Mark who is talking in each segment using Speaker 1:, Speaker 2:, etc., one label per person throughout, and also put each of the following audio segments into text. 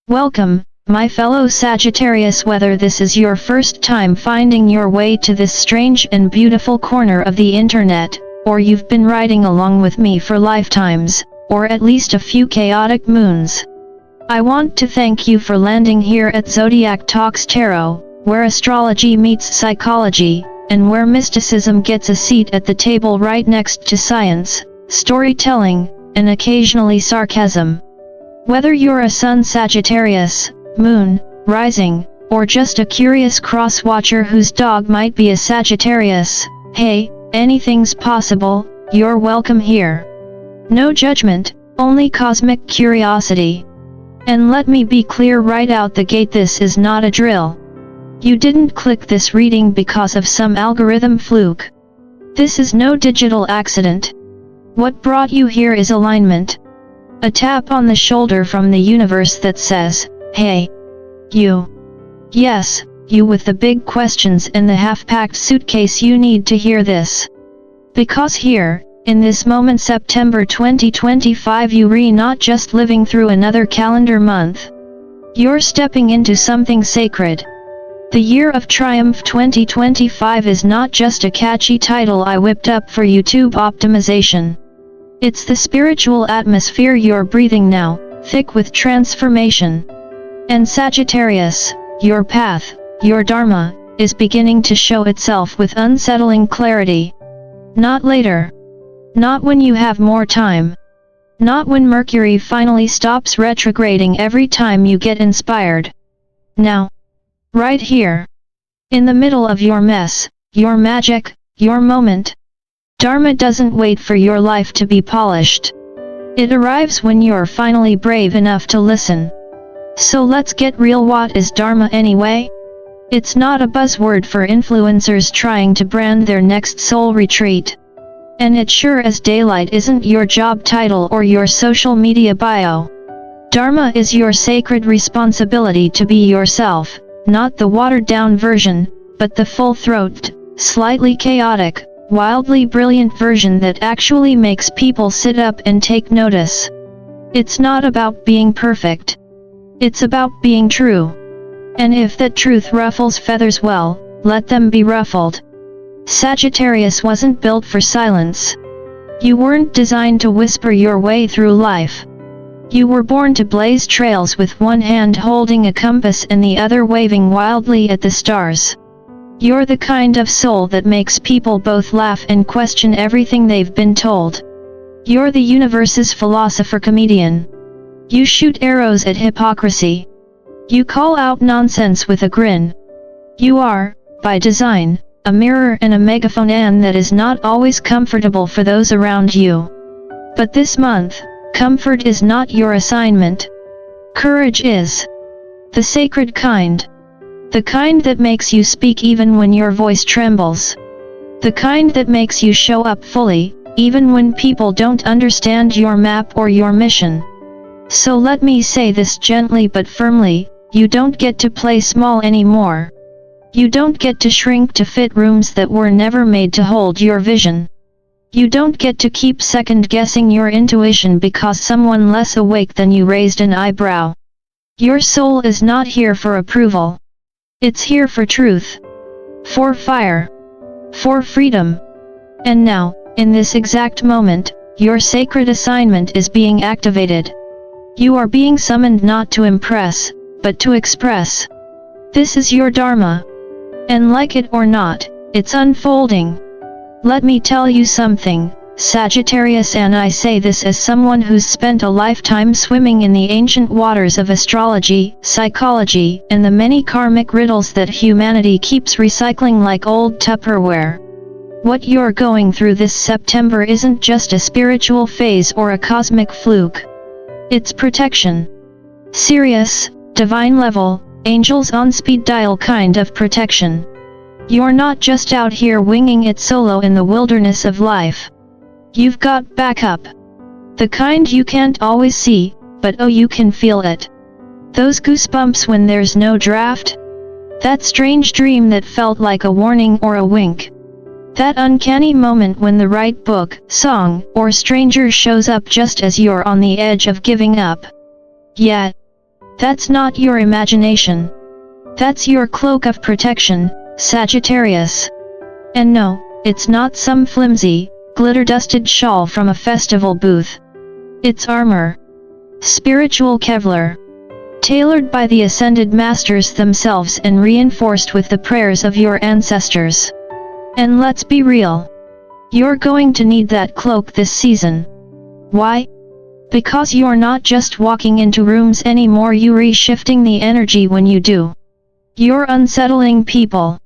Speaker 1: Welcome, my fellow Sagittarius. Whether this is your first time finding your way to this strange and beautiful corner of the internet, or you've been riding along with me for lifetimes, or at least a few chaotic moons, I want to thank you for landing here at Zodiac Talks Tarot, where astrology meets psychology, and where mysticism gets a seat at the table right next to science, storytelling, and occasionally sarcasm. Whether you're a Sun Sagittarius, Moon, Rising, or just a curious cross-watcher whose dog might be a Sagittarius, hey, anything's possible, you're welcome here. No judgment, only cosmic curiosity. And let me be clear right out the gate, this is not a drill. You didn't click this reading because of some algorithm fluke. This is no digital accident. What brought you here is alignment. A tap on the shoulder from the universe that says, hey, you. Yes, you with the big questions and the half-packed suitcase. You need to hear this. Because here, in this moment, September 2025, you're not just living through another calendar month. You're stepping into something sacred. The Year of Triumph 2025 is not just a catchy title I whipped up for YouTube optimization. It's the spiritual atmosphere you're breathing now, thick with transformation. And Sagittarius, your path, your Dharma, is beginning to show itself with unsettling clarity. Not later. Not when you have more time. Not when Mercury finally stops retrograding every time you get inspired. Now. Right here. In the middle of your mess, your magic, your moment. Dharma doesn't wait for your life to be polished. It arrives when you're finally brave enough to listen. So let's get real. What is Dharma anyway? It's not a buzzword for influencers trying to brand their next soul retreat. And it sure as daylight isn't your job title or your social media bio. Dharma is your sacred responsibility to be yourself, not the watered-down version, but the full-throated, slightly chaotic, wildly brilliant version that actually makes people sit up and take notice. It's not about being perfect. It's about being true. And if that truth ruffles feathers, well, let them be ruffled. Sagittarius wasn't built for silence. You weren't designed to whisper your way through life. You were born to blaze trails with one hand holding a compass and the other waving wildly at the stars. You're the kind of soul that makes people both laugh and question everything they've been told. You're the universe's philosopher-comedian. You shoot arrows at hypocrisy. You call out nonsense with a grin. You are, by design, a mirror and a megaphone, and that is not always comfortable for those around you. But this month, comfort is not your assignment. Courage is. The sacred kind. The kind that makes you speak even when your voice trembles. The kind that makes you show up fully, even when people don't understand your map or your mission. So let me say this gently but firmly, you don't get to play small anymore. You don't get to shrink to fit rooms that were never made to hold your vision. You don't get to keep second-guessing your intuition because someone less awake than you raised an eyebrow. Your soul is not here for approval. It's here for truth. For fire. For freedom. And now, in this exact moment, your sacred assignment is being activated. You are being summoned not to impress, but to express. This is your Dharma. And like it or not, it's unfolding. Let me tell you something, Sagittarius, and I say this as someone who's spent a lifetime swimming in the ancient waters of astrology, psychology, and the many karmic riddles that humanity keeps recycling like old Tupperware. What you're going through this September isn't just a spiritual phase or a cosmic fluke. It's protection. Serious, divine level, angels on speed dial kind of protection. You're not just out here winging it solo in the wilderness of life. You've got backup. The kind you can't always see, but oh, you can feel it. Those goosebumps when there's no draft? That strange dream that felt like a warning or a wink. That uncanny moment when the right book, song, or stranger shows up just as you're on the edge of giving up. Yeah. That's not your imagination. That's your cloak of protection, Sagittarius. And no, it's not some flimsy, glitter-dusted shawl from a festival booth. It's armor. Spiritual Kevlar. Tailored by the Ascended Masters themselves and reinforced with the prayers of your ancestors. And let's be real. You're going to need that cloak this season. Why? Because you're not just walking into rooms anymore, you're reshifting the energy when you do. You're unsettling people.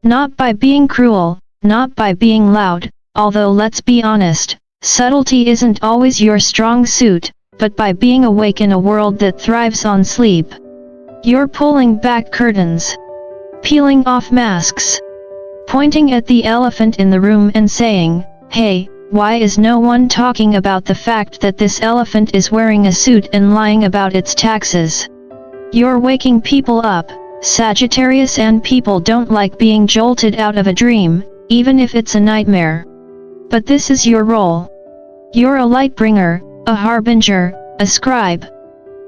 Speaker 1: Not by being cruel, not by being loud, although let's be honest, subtlety isn't always your strong suit, but by being awake in a world that thrives on sleep. You're pulling back curtains. Peeling off masks. Pointing at the elephant in the room and saying, "Hey, why is no one talking about the fact that this elephant is wearing a suit and lying about its taxes?" You're waking people up, Sagittarius, and people don't like being jolted out of a dream, even if it's a nightmare. But this is your role. You're a Lightbringer, a Harbinger, a Scribe.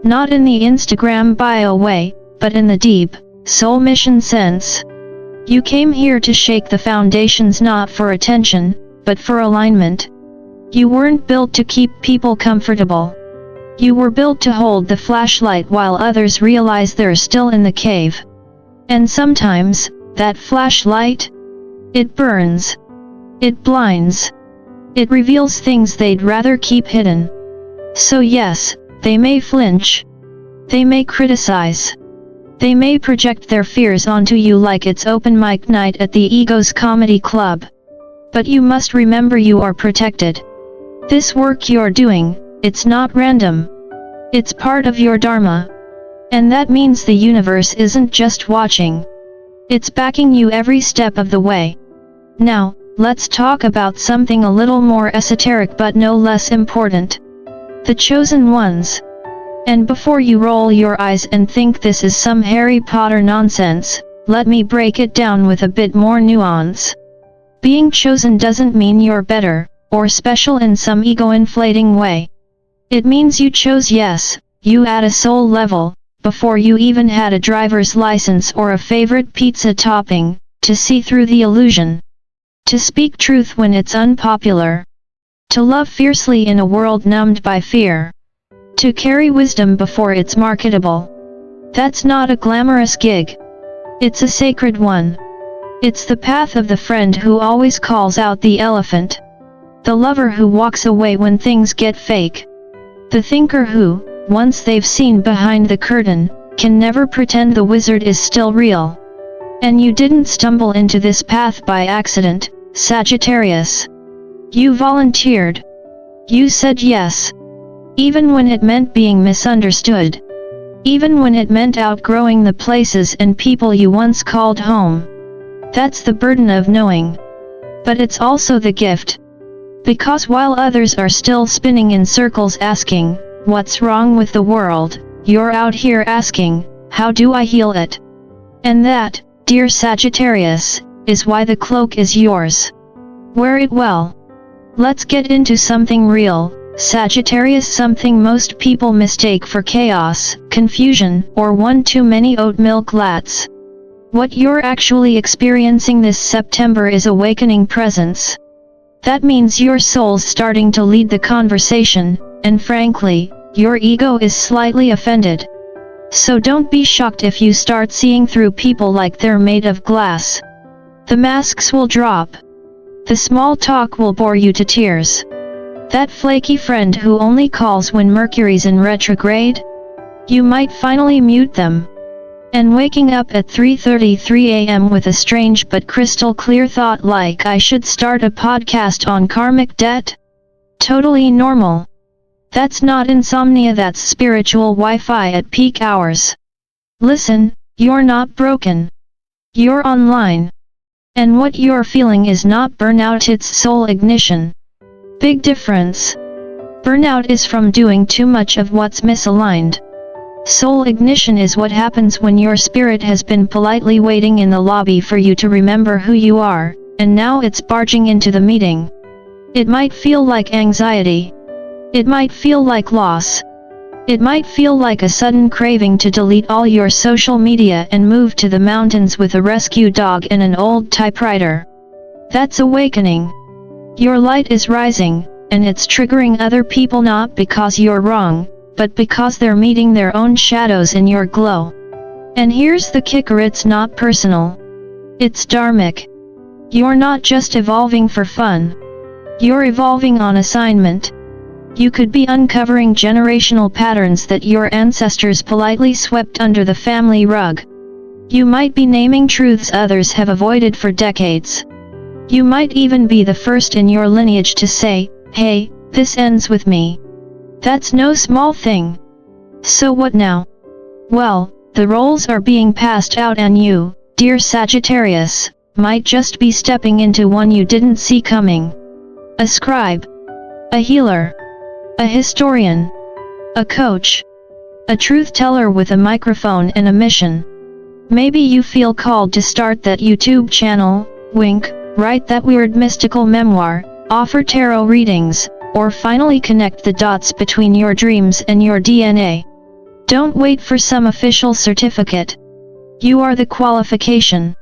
Speaker 1: Not in the Instagram bio way, but in the deep, soul mission sense. You came here to shake the foundations not for attention, but for alignment. You weren't built to keep people comfortable. You were built to hold the flashlight while others realize they're still in the cave. And sometimes, that flashlight? It burns. It blinds. It reveals things they'd rather keep hidden. So yes, they may flinch. They may criticize. They may project their fears onto you like it's open mic night at the Ego's Comedy Club. But you must remember you are protected. This work you're doing, it's not random. It's part of your Dharma. And that means the universe isn't just watching. It's backing you every step of the way. Now, let's talk about something a little more esoteric but no less important. The chosen ones. And before you roll your eyes and think this is some Harry Potter nonsense, let me break it down with a bit more nuance. Being chosen doesn't mean you're better, or special in some ego-inflating way. It means you chose you at a soul level, before you even had a driver's license or a favorite pizza topping, to see through the illusion. To speak truth when it's unpopular. To love fiercely in a world numbed by fear. To carry wisdom before it's marketable. That's not a glamorous gig. It's a sacred one. It's the path of the friend who always calls out the elephant. The lover who walks away when things get fake. The thinker who, once they've seen behind the curtain, can never pretend the wizard is still real. And you didn't stumble into this path by accident, Sagittarius. You volunteered. You said yes. Even when it meant being misunderstood. Even when it meant outgrowing the places and people you once called home. That's the burden of knowing. But it's also the gift. Because while others are still spinning in circles asking, what's wrong with the world, you're out here asking, how do I heal it? And that, dear Sagittarius, is why the cloak is yours. Wear it well. Let's get into something real, Sagittarius, something most people mistake for chaos, confusion, or one too many oat milk lattes. What you're actually experiencing this September is awakening presence. That means your soul's starting to lead the conversation, and frankly, your ego is slightly offended. So don't be shocked if you start seeing through people like they're made of glass. The masks will drop. The small talk will bore you to tears. That flaky friend who only calls when Mercury's in retrograde? You might finally mute them. And waking up at 3:33 a.m. with a strange but crystal clear thought like I should start a podcast on karmic debt? Totally normal. That's not insomnia, that's spiritual Wi-Fi at peak hours. Listen, you're not broken. You're online. And what you're feeling is not burnout, it's soul ignition. Big difference. Burnout is from doing too much of what's misaligned. Soul ignition is what happens when your spirit has been politely waiting in the lobby for you to remember who you are, and now it's barging into the meeting. It might feel like anxiety. It might feel like loss. It might feel like a sudden craving to delete all your social media and move to the mountains with a rescue dog and an old typewriter. That's awakening. Your light is rising, and it's triggering other people not because you're wrong, but because they're meeting their own shadows in your glow. And here's the kicker, it's not personal. It's dharmic. You're not just evolving for fun. You're evolving on assignment. You could be uncovering generational patterns that your ancestors politely swept under the family rug. You might be naming truths others have avoided for decades. You might even be the first in your lineage to say, "Hey, this ends with me." That's no small thing. So what now? Well, the roles are being passed out and you, dear Sagittarius, might just be stepping into one you didn't see coming. A scribe. A healer. A historian. A coach. A truth teller with a microphone and a mission. Maybe you feel called to start that YouTube channel, wink, write that weird mystical memoir, offer tarot readings, or finally connect the dots between your dreams and your DNA. Don't wait for some official certificate. You are the qualification.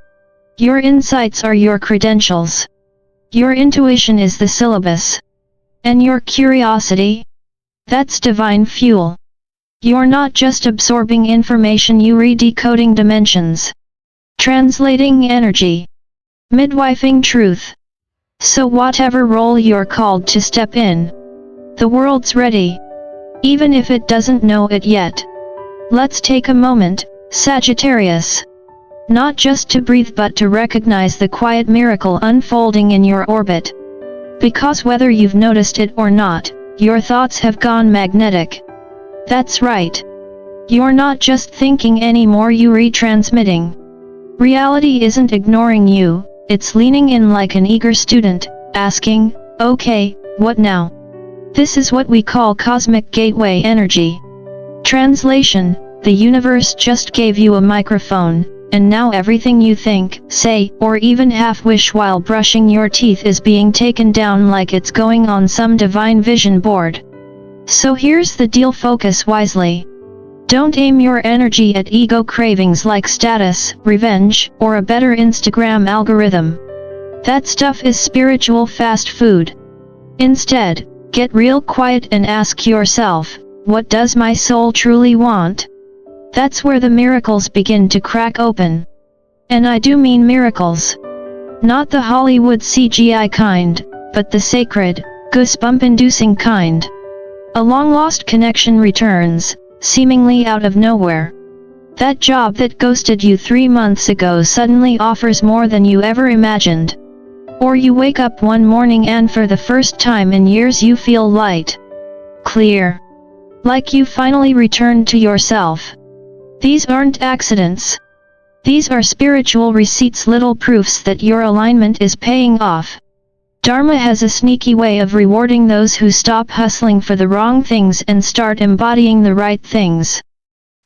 Speaker 1: Your insights are your credentials. Your intuition is the syllabus. And your curiosity? That's divine fuel. You're not just absorbing information, you re-decoding dimensions. Translating energy. Midwifing truth. So whatever role you're called to step in, the world's ready. Even if it doesn't know it yet. Let's take a moment, Sagittarius. Not just to breathe but to recognize the quiet miracle unfolding in your orbit. Because whether you've noticed it or not, your thoughts have gone magnetic. That's right. You're not just thinking anymore, you're retransmitting. Reality isn't ignoring you, it's leaning in like an eager student, asking, "Okay, what now?" This is what we call cosmic gateway energy. Translation: the universe just gave you a microphone, and now everything you think, say, or even half wish while brushing your teeth is being taken down like it's going on some divine vision board. So here's the deal, focus wisely. Don't aim your energy at ego cravings like status, revenge, or a better Instagram algorithm. That stuff is spiritual fast food. Instead, get real quiet and ask yourself, what does my soul truly want? That's where the miracles begin to crack open. And I do mean miracles. Not the Hollywood CGI kind, but the sacred, goosebump-inducing kind. A long-lost connection returns, seemingly out of nowhere. That job that ghosted you 3 months ago suddenly offers more than you ever imagined. Or you wake up one morning and for the first time in years you feel light. Clear. Like you finally returned to yourself. These aren't accidents. These are spiritual receipts, little proofs that your alignment is paying off. Dharma has a sneaky way of rewarding those who stop hustling for the wrong things and start embodying the right things.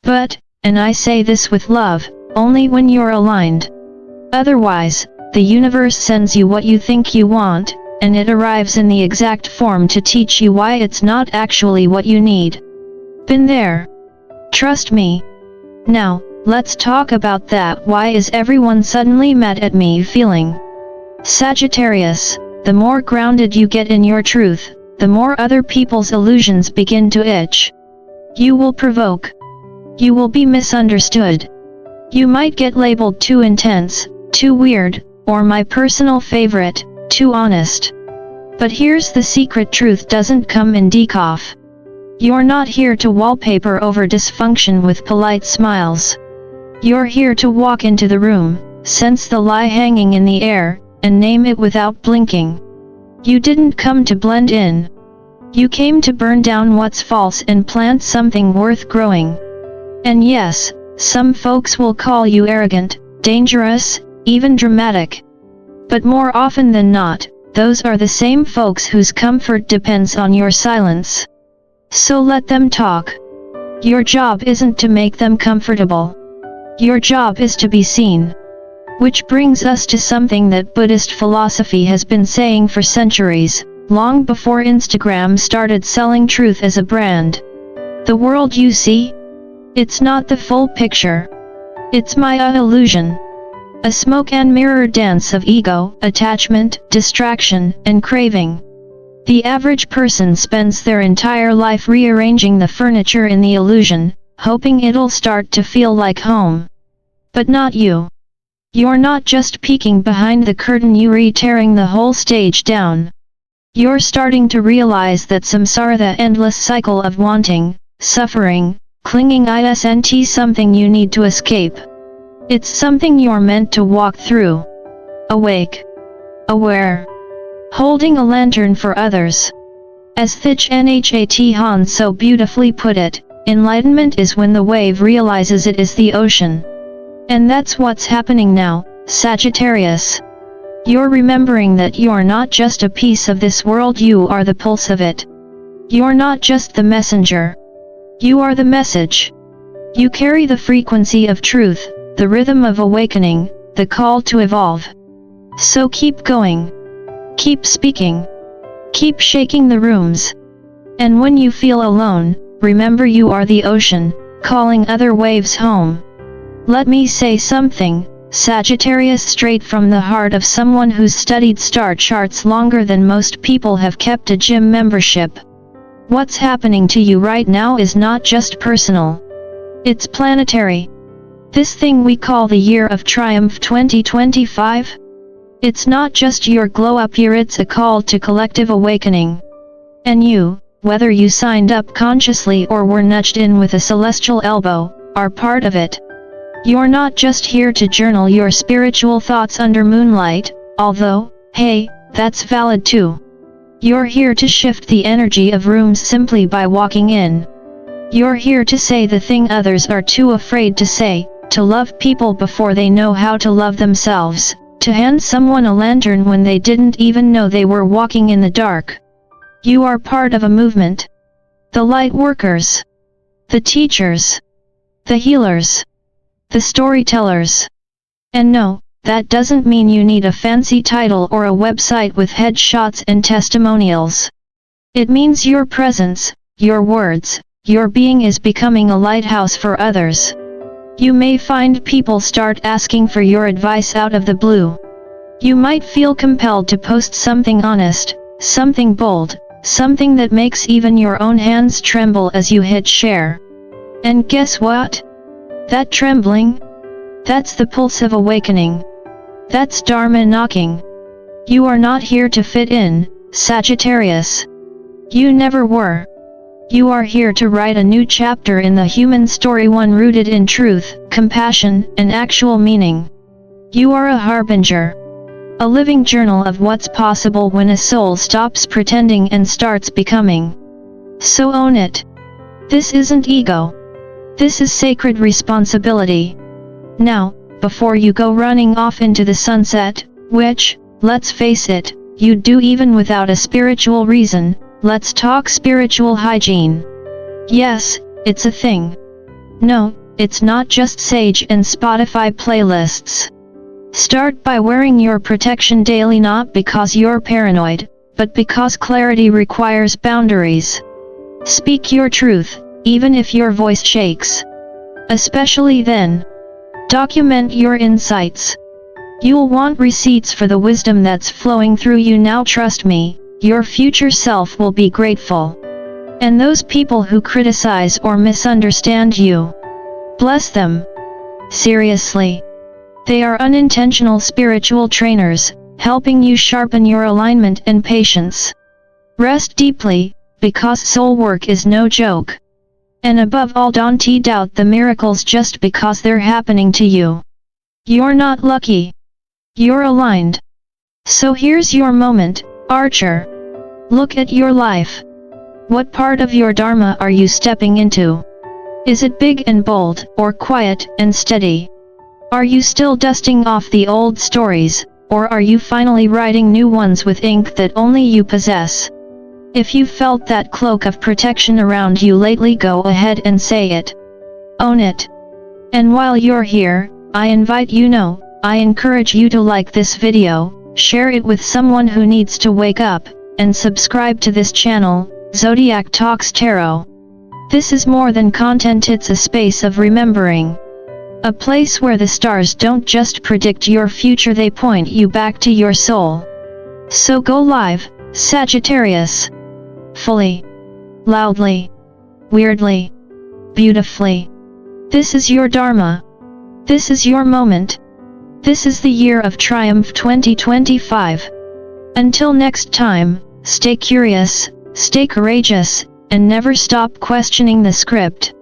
Speaker 1: But, and I say this with love, only when you're aligned. Otherwise, the universe sends you what you think you want, and it arrives in the exact form to teach you why it's not actually what you need. Been there. Trust me. Now, let's talk about that. Why is everyone suddenly mad at me feeling? Sagittarius, the more grounded you get in your truth, the more other people's illusions begin to itch. You will provoke. You will be misunderstood. You might get labeled too intense, too weird, or my personal favorite, too honest. But here's the secret: truth doesn't come in decaf. You're not here to wallpaper over dysfunction with polite smiles. You're here to walk into the room, sense the lie hanging in the air, and name it without blinking. You didn't come to blend in. You came to burn down what's false and plant something worth growing. And yes, some folks will call you arrogant, dangerous, even dramatic. But more often than not, those are the same folks whose comfort depends on your silence. So let them talk. Your job isn't to make them comfortable. Your job is to be seen. Which brings us to something that Buddhist philosophy has been saying for centuries, long before Instagram started selling truth as a brand. The world you see? It's not the full picture. It's my illusion. A smoke and mirror dance of ego, attachment, distraction, and craving. The average person spends their entire life rearranging the furniture in the illusion, hoping it'll start to feel like home. But not you. You're not just peeking behind the curtain, you're tearing the whole stage down. You're starting to realize that samsara, the endless cycle of wanting, suffering, clinging, isn't something you need to escape. It's something you're meant to walk through. Awake. Aware. Holding a lantern for others. As Thich Nhat Hanh so beautifully put it, enlightenment is when the wave realizes it is the ocean. And that's what's happening now, Sagittarius. You're remembering that you're not just a piece of this world, you are the pulse of it. You're not just the messenger. You are the message. You carry the frequency of truth, the rhythm of awakening, the call to evolve. So keep going. Keep speaking. Keep shaking the rooms. And when you feel alone, remember you are the ocean, calling other waves home. Let me say something, Sagittarius, straight from the heart of someone who's studied star charts longer than most people have kept a gym membership. What's happening to you right now is not just personal. It's planetary. This thing we call the Year of Triumph 2025? It's not just your glow-up year, it's a call to collective awakening. And you, whether you signed up consciously or were nudged in with a celestial elbow, are part of it. You're not just here to journal your spiritual thoughts under moonlight, although, hey, that's valid too. You're here to shift the energy of rooms simply by walking in. You're here to say the thing others are too afraid to say, to love people before they know how to love themselves, to hand someone a lantern when they didn't even know they were walking in the dark. You are part of a movement. The Lightworkers. The teachers. The healers. The storytellers. And no, that doesn't mean you need a fancy title or a website with headshots and testimonials. It means your presence, your words, your being is becoming a lighthouse for others. You may find people start asking for your advice out of the blue. You might feel compelled to post something honest, something bold, something that makes even your own hands tremble as you hit share. And guess what? That trembling? That's the pulse of awakening. That's Dharma knocking. You are not here to fit in, Sagittarius. You never were. You are here to write a new chapter in the human story, one rooted in truth, compassion, and actual meaning. You are a harbinger. A living journal of what's possible when a soul stops pretending and starts becoming. So own it. This isn't ego. This is sacred responsibility. Now, before you go running off into the sunset, which, let's face it, you do even without a spiritual reason, let's talk spiritual hygiene. Yes, it's a thing. No, it's not just Sage and Spotify playlists. Start by wearing your protection daily, not because you're paranoid, but because clarity requires boundaries. Speak your truth, even if your voice shakes. Especially then. Document your insights. You'll want receipts for the wisdom that's flowing through you now. Trust me, your future self will be grateful. And those people who criticize or misunderstand you, bless them. Seriously. They are unintentional spiritual trainers, helping you sharpen your alignment and patience. Rest deeply, because soul work is no joke. And above all, don't doubt the miracles just because they're happening to you. You're not lucky. You're aligned. So here's your moment, Archer. Look at your life. What part of your Dharma are you stepping into? Is it big and bold, or quiet and steady? Are you still dusting off the old stories, or are you finally writing new ones with ink that only you possess? If you felt that cloak of protection around you lately, go ahead and say it. Own it. And while you're here, I encourage you to like this video, share it with someone who needs to wake up, and subscribe to this channel, Zodiac Talks Tarot. This is more than content, it's a space of remembering. A place where the stars don't just predict your future, they point you back to your soul. So go live, Sagittarius. Fully. Loudly. Weirdly. Beautifully. This is your Dharma. This is your moment. This is the year of triumph 2025. Until next time, stay curious, stay courageous, and never stop questioning the script.